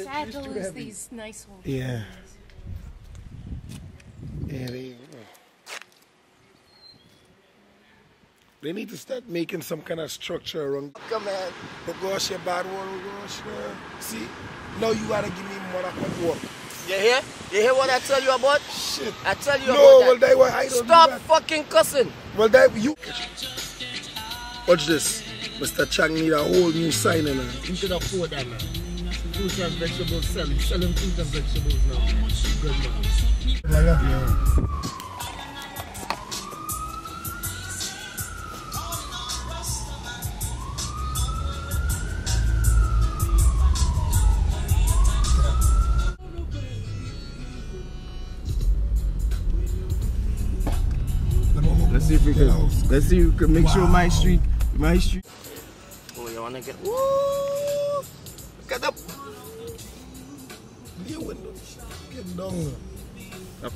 saddles, these nice ones. Yeah. Yeah, they need to start making some kind of structure around. Come on, but gosh, your bad one, gosh. See, now you gotta give me more than work. You hear? You hear what I tell you about? Shit. I tell you no, about well, that. Well, I don't Stop do that. fucking cussing. Well, you. Watch this. Mr. Chang need a whole new sign in it. You could afford that, man. Fruits and vegetables, selling fruits and vegetables now. Good, man. Like that? Yeah. Let's see if we can. Let's see if we can make sure my street. Oh, you wanna get? Woo! Look at that. Your window. Get down.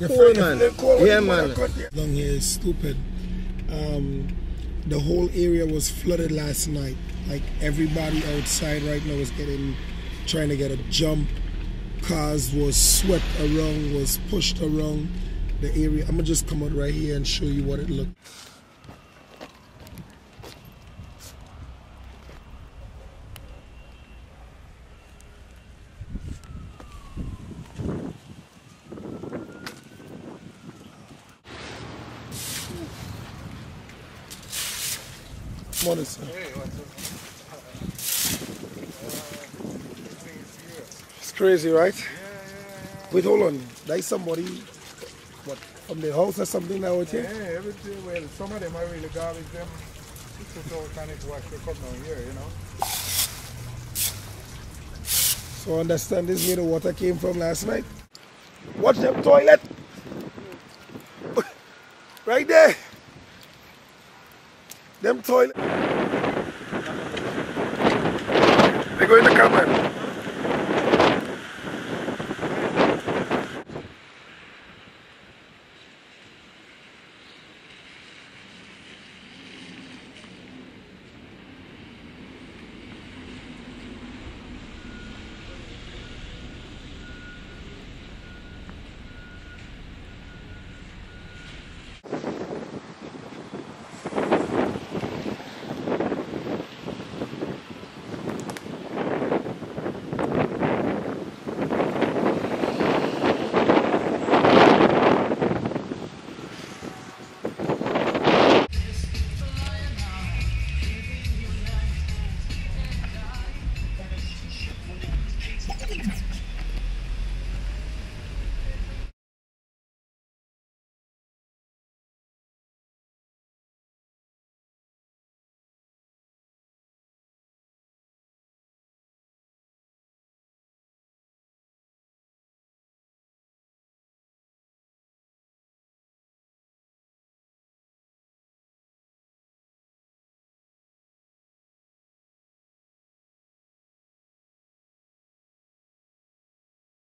Cold, man. Yeah, man. Down here is stupid. The whole area was flooded last night. Like everybody outside right now is trying to get a jump. Cars was swept around, was pushed around the area. I'm gonna just come out right here and show you what it looked. Morning, sir. It's crazy, right? Wait, hold on. There's somebody, what, from the house or something now with you? Yeah, everything. Well, some of them are really garbage. Them people don't kind of wash the cup down here, you know. So I understand this is where the water came from last night. Watch them toilet. Right there. Them toilet. They go in the camera.